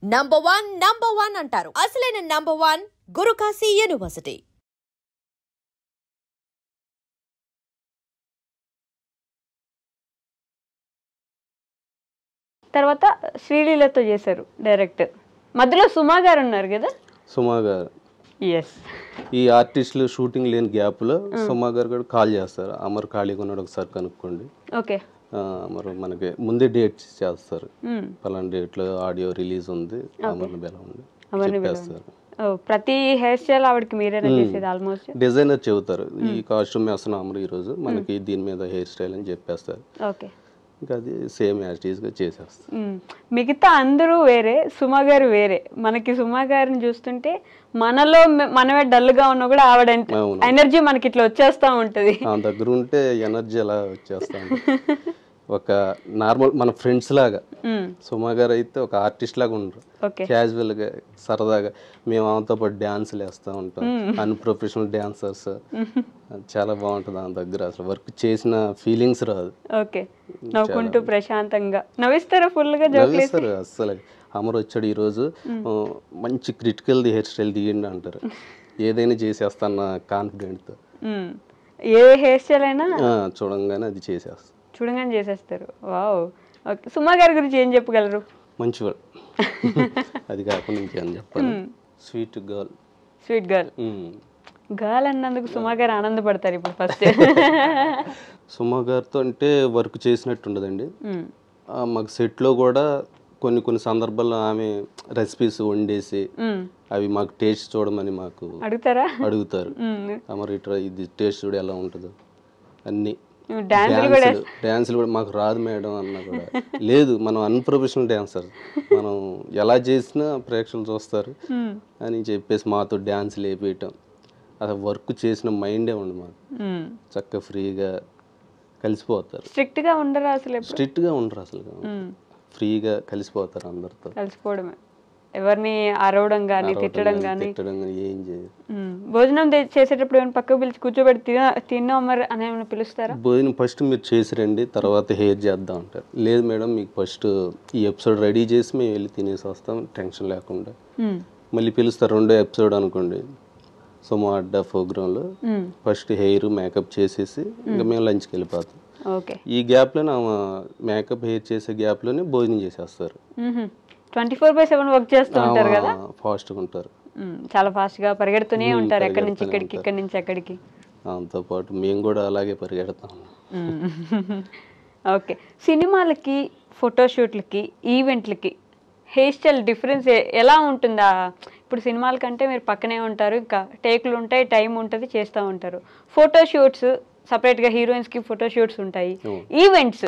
Number one అంటారు. అసలైన number one Guru Kashi university. తర్వాత శ్రీలీలతో చేశారు డైరెక్ట్. మధ్యలో సుమా గారు ఉన్నారు కదా. సుమా గారు ఎస్. ఈ ఆర్టిస్టులు షూటింగ్ లేని గ్యాప్లో సుమా గారు కూడా కాల్ చేస్తారు. అమర్ ఖాళీగా ఉన్నాడు ఒకసారి కనుక్కోండి. ఓకే. మరి మనకి ముందే డేట్ చేస్తారు. పలానా డేట్లో ఆడియో రిలీజ్ ఉంది, అమర్ని పిలవండి చెప్పేస్తారు. ప్రతి హెయిర్ స్టైల్ ఆవిడకి మీరేనా చేసేది? ఆల్మోస్ట్ డిజైనర్ చెబుతారు ఈ కాస్ట్యూమ్ వేస్తున్నాం అమర్ ఈరోజు మనకి దీని మీద హెయిర్ స్టైల్ అని చెప్పేస్తారు. ఓకే. ఇంకా అది సేమ్ యాజిటీస్గా చేసేస్తారు. మిగతా అందరూ వేరే, సుమా గారు వేరే. మనకి సుమా గారిని చూస్తుంటే మనలో మనమే డల్గా ఉన్నా కూడా ఆవిడ ఎనర్జీ మనకి ఇట్లా వచ్చేస్తూ ఉంటుంది. ఆ దగ్గర ఉంటే ఎనర్జీ ఎలా వచ్చేస్తా ఉంటుంది. ఒక నార్మల్ మన ఫ్రెండ్స్ లాగా. సుమా గారు అయితే ఒక ఆర్టిస్ట్ లాగా ఉండరు, క్యాజువల్గా సరదాగా. మేము ఆమెతో పాటు డ్యాన్సులు వేస్తూ ఉంటాం, అన్ప్రొఫెషనల్ డ్యాన్సర్స్. చాలా బాగుంటుంది ఆమె దగ్గర. అసలు వర్క్ చేసిన ఫీలింగ్స్ రాదు. ఓకే. నవ్వుకుంటూ ప్రశాంతంగా నవ్విస్తారా? ఫుల్గా నవ్విస్తారు. అస్సలు అమర్ వచ్చాడు ఈరోజు మంచి క్రిటికల్ హెయిర్ స్టైల్ తీయండి అంటారు. ఏదైనా చేసేస్తాను కాన్ఫిడెంట్తో. ఏ హెయిర్ స్టైల్ అయినా చూడంగానే అది చేసేస్తాను, చూడంగానే చేసేస్తారు. వావ్. ఓకే. సుమా గారి గురించి ఏం చెప్పగలరు? మంచివాడు. అది కాకుండా ఇంకేం చెప్పాలి. Sweet girl. Sweet girl. Girl అన్నందుకు సుమా గారు ఆనందపడతారు ఇప్పుడు ఫస్ట్. సుమా గారితో అంటే వర్క్ చేసినట్టు ఉండదండి. మాకు సెట్లో కూడా కొన్ని సందర్భాల్లో ఆమె రెసిపీస్ వండేసి అవి మాకు టేస్ట్ చూడమని మాకు అడుగుతారు. మరి ఇట్లా ఇది టేస్ట్ చూడ ఎలా ఉంటుందో అన్నీ. డ్యాన్సులు కూడా మాకు రాదు మేడం అన్నా కూడా లేదు, మనం అన్ప్రొఫెషనల్ డ్యాన్సర్, మనం ఎలా చేసినా ప్రేక్షకులు చూస్తారు అని చెప్పేసి మాతో డ్యాన్సులు వేయటం. అసలు వర్క్ చేసిన మైండే ఉండదు మాకు. చక్కగా ఫ్రీగా కలిసిపోతారు. స్ట్రిక్ట్గా ఉండరు అసలు, ఫ్రీగా కలిసిపోతారు అందరితో. కలిసిపోవడమే, ఎవరిని అరవడం కానీ తిట్టడం కానీ ఏం చేయదు. భోజనం చేసేటప్పుడు ఏమైనా పక్కకు పిలిచి కూర్చోబెట్టి తిన్నా మరి అని ఏమైనా పిలుస్తారా? భోజనం ఫస్ట్ మీరు చేసిరండి తర్వాత హెయిర్ చేద్దాం అంటారు. లేదు మేడం మీకు ఫస్ట్ ఈ ఎపిసోడ్ రెడీ చేసి మేము వెళ్ళి తినేసి వస్తాం టెన్షన్ లేకుండా. మళ్ళీ పిలుస్తారు రెండో ఎపిసోడ్ అనుకోండి సుమా అడ్డా ప్రోగ్రాంలో. ఫస్ట్ హెయిర్ మేకప్ చేసేసి ఇంకా మేము లంచ్కి వెళ్ళిపోతాం. ఈ గ్యాప్లోనే మేకప్ హెయిర్ చేసే గ్యాప్లోనే భోజనం చేసేస్తారు. 24/7 వర్క్ చేస్తూ ఉంటారు కదా. ఫాస్ట్గా ఉంటారు, చాలా ఫాస్ట్గా పరిగెడుతూనే ఉంటారు, ఎక్కడి నుంచి ఇక్కడికి ఇక్కడి నుంచి అక్కడికి. దాంతో పాటు మేము కూడా అలాగే పరిగెడతాం. ఓకే. సినిమాలకి, ఫోటోషూట్లకి, ఈవెంట్లకి హెయిర్ స్టైల్ డిఫరెన్స్ ఎలా ఉంటుందా? ఇప్పుడు సినిమాల కంటే మీరు పక్కనే ఉంటారు, ఇంకా టేకులు ఉంటాయి, టైం ఉంటుంది, చేస్తూ ఉంటారు. ఫోటోషూట్స్ సపరేట్గా హీరోయిన్స్కి ఫోటోషూట్స్ ఉంటాయి, ఈవెంట్స్,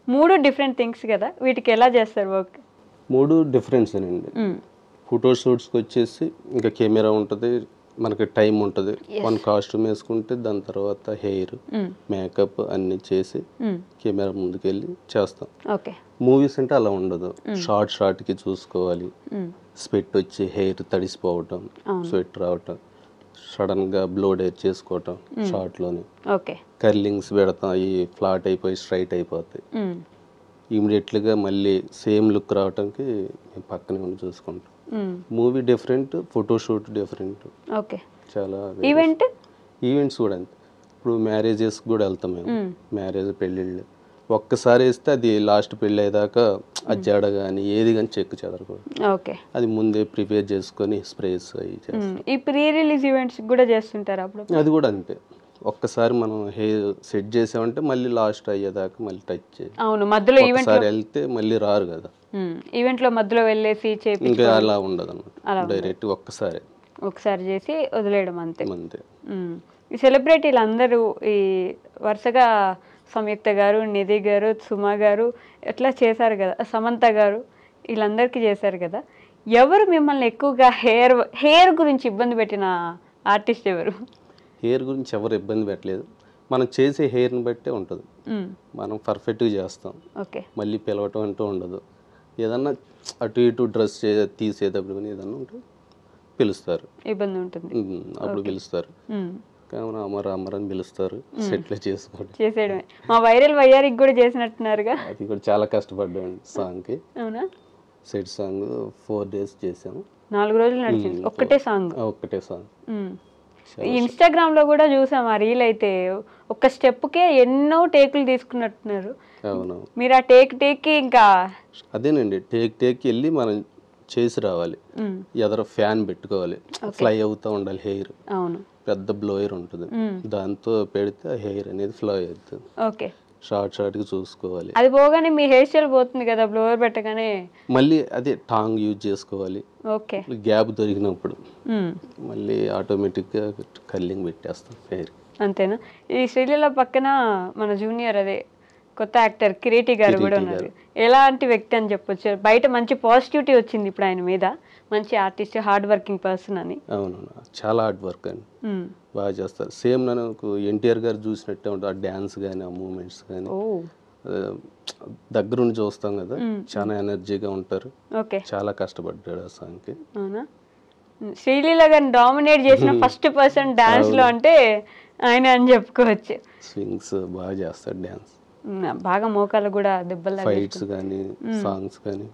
మూడు డిఫరెంట్ థింగ్స్ కదా. వీటికి ఎలా చేస్తారు వర్క్? మూడు డిఫరెన్స్ అండి. ఫోటోషూట్స్కి వచ్చేసి ఇంకా కెమెరా ఉంటుంది, మనకి టైం ఉంటుంది. వన్ కాస్ట్యూమ్ వేసుకుంటే దాని తర్వాత హెయిర్ మేకప్ అన్ని చేసి కెమెరా ముందుకెళ్ళి చేస్తాం. మూవీస్ అంటే అలా ఉండదు, షార్ట్కి చూసుకోవాలి. స్వెట్ వచ్చి హెయిర్ తడిసిపోవటం, స్వెట్ రావటం, సడన్ గా బ్లోడ్ హెయిర్ చేసుకోవటం షార్ట్లోనే. కర్లింగ్స్ పెడతాం, అవి ఫ్లాట్ అయిపోయి స్ట్రైట్ అయిపోతాయి. ఇమీడియట్లీగా మళ్ళీ సేమ్ లుక్ రావటానికి పక్కనే ఉండి చూసుకుంటాం. Movie different, photoshoot different. చాలా ఈవెంట్స్ కూడా అంతే. ఇప్పుడు మ్యారేజెస్ కూడా వెళ్తాం మేము. మ్యారేజ్ పెళ్ళిళ్ళు ఒక్కసారి వేస్తే అది లాస్ట్ పెళ్ళి అయ్యేదాకా అది జడ కానీ ఏది కానీ చెక్ చెదరకూడదు. అది ముందే ప్రిపేర్ చేసుకొని స్ప్రేస్ అవి చేస్తాం. ఈ ప్రీ రిలీజ్ ఈవెంట్స్ కూడా చేస్తుంటారు అప్పుడు. అది కూడా అంతే, ఒక్కసారి మనం హెయిర్ సెట్ చేసామంటే మళ్ళీ లాస్ట్ అయ్యేదాకా మళ్ళీ టచ్ చేయాలి. అవును, మధ్యలో ఈవెంట్ వెళ్తే మళ్ళీ రారు కదా. ఈవెంట్ లో మధ్యలో వెళ్ళేసి ఇంకా అలా ఉండదు అన్నమాట, డైరెక్ట్ ఒకసారి చేసి వదిలేయడం అంతే. ఈ సెలబ్రిటీలు అందరూ ఈ వరుసగా సంయుక్త గారు, నిధి గారు, సుమా గారు ఎట్లా చేశారు కదా, సమంత గారు, వీళ్ళందరికీ చేశారు కదా. ఎవరు మిమ్మల్ని ఎక్కువగా హెయిర్ గురించి ఇబ్బంది పెట్టిన ఆర్టిస్ట్ ఎవరు? హెయిర్ గురించి ఎవరు ఇబ్బంది పెట్టలేదు, మనం చేసే హెయిర్ని బట్టే ఉంటుంది. మనం పర్ఫెక్ట్గా చేస్తాం, మళ్ళీ పిలవటం అంటూ ఉండదు. ఏదన్నా అటు ఇటు డ్రెస్ తీసేటప్పుడు కానీ ఏదన్నా ఉంటే పిలుస్తారు, ఇబ్బంది ఉంటుంది అప్పుడు పిలుస్తారు. అమర్ అని పిలుస్తారు, సెట్లో చేసేయడమే. మా వైరల్ వయ్యారికి కూడా చేసినట్టున్నారుగా. అది కూడా చాలా కష్టపడ్డాను సాంగ్కి. అవునా? సెట్ సాంగ్ 4 days చేసాము. 4 రోజులు నడిచింది ఒక్కటే సాంగ్. ఒక్కటే సాంగ్. ఇన్స్టాగ్రామ్ లో కూడా చూసాం ఆ రీల్ అయితే, ఒక స్టెప్ కే ఎన్నో టేకులు తీసుకున్నట్టున్నారు. అవును. మీరు ఆ టేక్ ఇంకా అదేనండి, టేక్ వెళ్ళి మనం చేసి రావాలి. ఎదర ఫ్యాన్ పెట్టుకోవాలి, ఫ్లై అవుతూ ఉండాలి హెయిర్. అవును. పెద్ద బ్లోయర్ ఉంటుంది, దాంతో పెడితే ఆ హెయిర్ అనేది ఫ్లో అవుతుంది. ఓకే. షార్ట్గా చూసుకోవాలి. అది పోగానే మీ హెయిర్ స్టైల్ పోతుంది కదా బ్లోవర్ పెట్టగానే. మళ్ళీ అదే టాంగ్ యూజ్ చేసుకోవాలి. ఓకే. గ్యాప్ దొరికినప్పుడు మళ్ళీ ఆటోమేటిక్గా కల్లింగ్ పెట్టేస్తాం హెయిర్. అంతేనా? ఈ శ్రీలీల పక్కన మన జూనియర్ అదే కొత్త యాక్టర్ కిరీటి గారు కూడా ఉన్నారు. ఎలాంటి వ్యక్తి అని చెప్పొచ్చు? బయట మంచి పాజిటివిటీ వచ్చింది ఇప్పుడు ఆయన మీద, మంచి ఆర్టిస్ట్, హార్డ్ వర్కింగ్ పర్సన్ అని. అవునవును, చాలా హార్డ్ వర్క్ అండి, బాగా చేస్తారు. సేమ్ నాకు ఎన్టీఆర్ గారు చూసినట్టే ఉంటుంది, ఆ డ్యాన్స్ కానీ ఆ మూమెంట్స్ కానీ దగ్గరుండి చూస్తాం కదా, చాలా ఎనర్జీగా ఉంటారు. చాలా కష్టపడ్డాడు ఆ సాంగ్కి. అవునా? శ్రీలీల గారిని డామినేట్ చేసిన ఫస్ట్ పర్సన్ డాన్స్ లో అంటే ఆయన అని చెప్పుకోవచ్చు. స్వింగ్స్ బాగా చేస్తాడు, డ్యాన్స్ బాగా, మోకాలు కూడా దెబ్బలు, ఫైట్స్ కానీ సాంగ్స్ కానీ.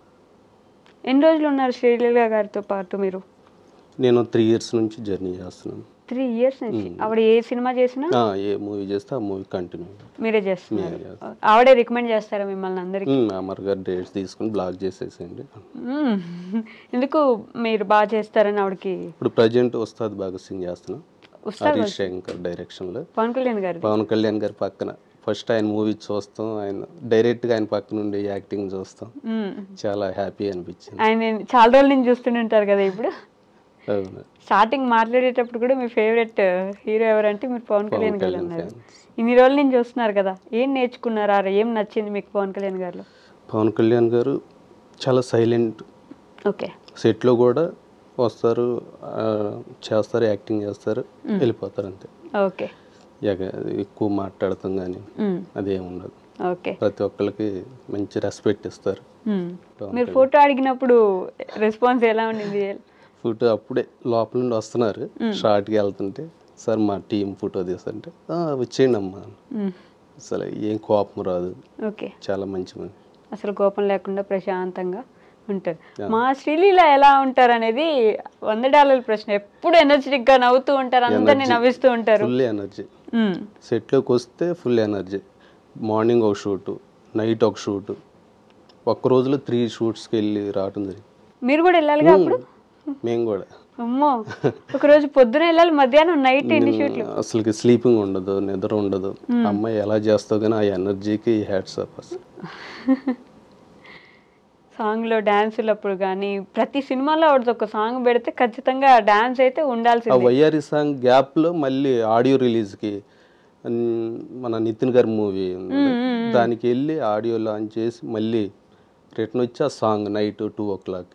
ఎన్ని రోజులు ఉన్నారు శ్రీలీల గారితో పాటు మీరు? నేను 3 years నుంచి జర్నీ చేస్తున్నాను. 3 years నుంచి? ఆవిడ ఏ సినిమా చేసినా, ఏ మూవీ చేస్తే ఆ మూవీ కంటిన్యూ మీరే చేస్తున్నారు? ఆవిడే రికమెండ్ చేస్తారా మిమ్మల్ని అందరికి? అమర్ గారు డేట్స్ తీసుకుని బ్లాక్ చేసేసేయండి. ఎందుకు మీరు బాగా చేస్తారని ఆవిడకి? ఇప్పుడు ప్రజెంట్ ఉస్తాద్ భగత్ సింగ్ చేస్తున్నాం, హరీష్ శంకర్ డైరెక్షన్ లో. పవన్ కళ్యాణ్ గారి పక్కన ఫస్ట్ ఆయన మూవీ చూస్తాం, ఆయన డైరెక్ట్ గా ఆయన పక్క నుండి యాక్టింగ్ చూస్తాం, చాలా హ్యాపీ అనిపించింది. ఆయన చాలా రోజుల నుంచి చూస్తుంటారు కదా ఇప్పుడు. అవును. స్టార్టింగ్ మాట్లాడేటప్పుడు కూడా మీ ఫేవరెట్ హీరో ఎవరంటే మీరు పవన్ కళ్యాణ్ గారు అన్నారు. ఇన్ని రోజుల నుంచి చూస్తున్నారు కదా, ఏం నేర్చుకున్నారా, ఏం నచ్చింది మీకు పవన్ కళ్యాణ్ గారు? పవన్ కళ్యాణ్ గారు చాలా సైలెంట్. ఓకే. సెట్లో కూడా వస్తారు, చేస్తారు, యాక్టింగ్ చేస్తారు, వెళ్ళిపోతారు అంతే. ఓకే. ఎక్కువ మాట్లాడతాం కానీ అదేం ఉండదు. ఓకే. ప్రతి ఒక్కరికి మంచి రెస్పెక్ట్ ఇస్తారు. మీరు ఫోటో అడిగినప్పుడు రెస్పాన్స్ ఎలా ఉండింది? ఫోటో అప్పుడే లోపల నుండి వస్తున్నారు, షార్ట్కి వెళ్తుంటే సార్ మా టీం ఫోటో తీస్తుంటే వచ్చేయండి అమ్మా, అసలు ఏం కోపం రాదు. ఓకే. చాలా మంచి మంది, అసలు కోపం లేకుండా ప్రశాంతంగా ఉంటారు. మా శ్రీలీల ఎలా ఉంటారు అనేది $100 ప్రశ్న. ఎప్పుడు ఎనర్జెటిక్ గా నవ్వుతూ ఉంటారు, అందరినీ నవ్విస్తూ ఉంటారు. Full energy. సెట్లోకి వస్తే ఫుల్ ఎనర్జీ. మార్నింగ్ ఒక షూట్, నైట్ ఒక షూట్, ఒక్క రోజులో 3 షూట్స్కి వెళ్ళి రావటం జరిగింది. మీరు కూడా వెళ్ళాలిగా అప్పుడు? మేము కూడా. అమ్మో, ఒక రోజు పొద్దున వెళ్ళాలి, మధ్యాహ్నం నైట్ ఎన్ని షూట్లు? అసలుకి స్లీపింగ్ ఉండదు, నిద్ర ఉండదు. అమ్మాయి ఎలా చేస్తావు కానీ ఆ ఎనర్జీకి హ్యాట్స్ ఆఫ్. సాంగ్లో డాన్సులప్పుడు కానీ ప్రతి సినిమాలో ఆవిడది ఒక సాంగ్ పెడితే ఖచ్చితంగా డాన్స్ అయితే ఉండాల్సింది. వైఆర్ఈ సాంగ్ గ్యాప్లో మళ్ళీ ఆడియో రిలీజ్కి మన నితిన్ గారి మూవీ దానికి వెళ్ళి ఆడియో లాంచ్ చేసి మళ్ళీ రిటర్న్ వచ్చి ఆ సాంగ్ నైట్ 2 o'clock,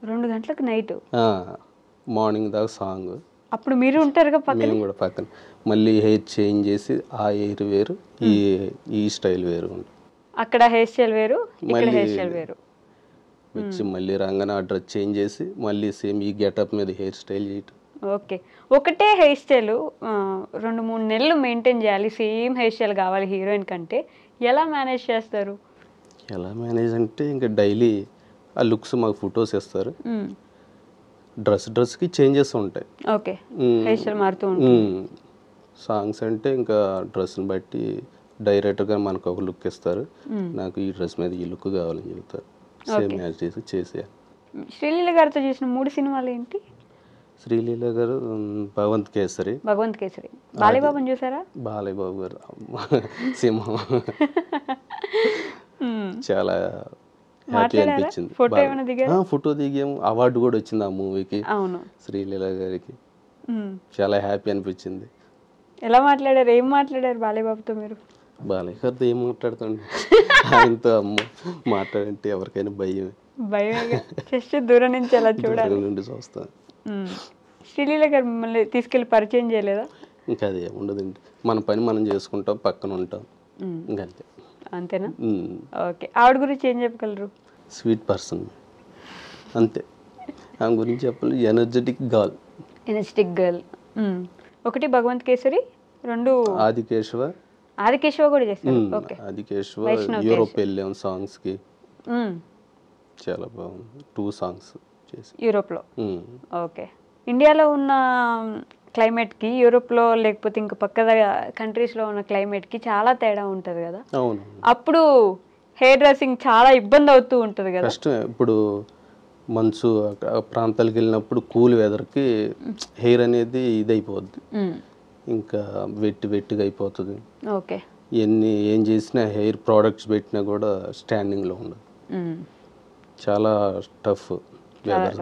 2 గంటలకు నైట్, మార్నింగ్ దాకా సాంగ్. అప్పుడు మీరు ఉంటారుగా పక్కన? మేము కూడా పక్కన. మళ్ళీ హెయిర్ చేంజ్ చేసి ఆ హెయిర్ వేరు, ఈ స్టైల్ వేరు, అక్కడ హెయిర్ స్టైల్ వేరు, ఇక్కడ హెయిర్ స్టైల్ వేరు. వచ్చి మళ్ళీ రంగన ఆ డ్రెస్ చేంజ్ చేసి మళ్ళీ సేమ్ ఈ గెటప్ మీద హెయిర్ స్టైల్ చేయటం. ఓకే. ఒకటే హెయిర్ స్టైల్ 2-3 నెలలు మెయింటైన్ చేయాలి, సేమ్ హెయిర్ స్టైల్ కావాలి హీరోయిన్ కంటే, ఎలా మేనేజ్ చేస్తారు? ఎలా మేనేజ్ అంటే ఇంకా డైలీ ఆ లుక్స్ మాకు ఫొటోస్ ఇస్తారు, డ్రెస్కి చేంజెస్ ఉంటాయి. ఓకే. హెయిర్ స్టైల్ మారుతూ ఉంటుంది. సాంగ్స్ అంటే ఇంకా డ్రెస్ని బట్టి డైరెక్టర్గా మనకు ఒక లుక్ ఇస్తారు, నాకు ఈ డ్రెస్ మీద ఈ లుక్ కావాలని చెబుతారు, సేమ్ మ్యాచ్ చేసి చేసేయాలి. శ్రీలీల గారితో చేసిన 3 సినిమాలు ఏంటి? శ్రీలీల గారు భగవంత్ కేసరి. బాలయ్యబాబుని చూసారా? బాలయ్యబాబు గారు సింహం, చాలా హ్యాపీ అనిపించింది. ఫోటో దిగాము, అవార్డు కూడా వచ్చింది ఆ మూవీకి. అవును. శ్రీలీల గారికి చాలా హ్యాపీ అనిపించింది. ఎలా మాట్లాడారు, ఏం మాట్లాడారు బాలయ్యబాబుతో మీరు? బాలయ్య గారితో ఏం మాట్లాడుతాండి, ఆయనతో అమ్మ మాట్లాడంటే ఎవరికైనా భయమే, జస్ట్ దూరం నుంచి అలా చూడాలి, నుండి చూస్తాను. శ్రీలీల గారు మిమ్మల్ని తీసుకెళ్ళి పరిచయం చేయలేదా? ఇంకా అదే ఉండదండి, మన పని మనం చేసుకుంటాం, పక్కన ఉంటాం, ఇంకంతే. అంతేనా? ఓకే. ఆవిడ గురించి ఏం చెప్పగలరు? స్వీట్ పర్సన్, అంతే. ఆమె గురించి చెప్పాలి, ఎనర్జెటిక్ గర్ల్. ఒకటి భగవంత్ కేసరి, 2 ఆదికేశవ కూడా చేశారు. ఓకే. ఆదికేశవ యూరోప్ వెళ్ళాం సాంగ్స్ కి, చాలా బాగుంది. 2 సాంగ్స్ చేసి. యూరోప్లో. ఓకే. ఇండియాలో ఉన్న క్లైమేట్కి యూరోప్లో లేకపోతే ఇంకా పక్క కంట్రీస్లో ఉన్న క్లైమేట్కి చాలా తేడా ఉంటుంది కదా. అవును. అప్పుడు హెయిర్ డ్రెస్సింగ్ చాలా ఇబ్బంది అవుతూ ఉంటుంది కదా. కష్టమే. ఇప్పుడు మంచు ఆ ప్రాంతాలకు వెళ్ళినప్పుడు కూల్ వెదర్కి హెయిర్ అనేది ఇదైపోద్ది, ఇంకా వెట్టిగా అయిపోతుంది. ఓకే. ఏం చేసినా హెయిర్ ప్రోడక్ట్స్ పెట్టినా కూడా స్టాండింగ్లో ఉండదు. చాలా టఫ్ వెదర్.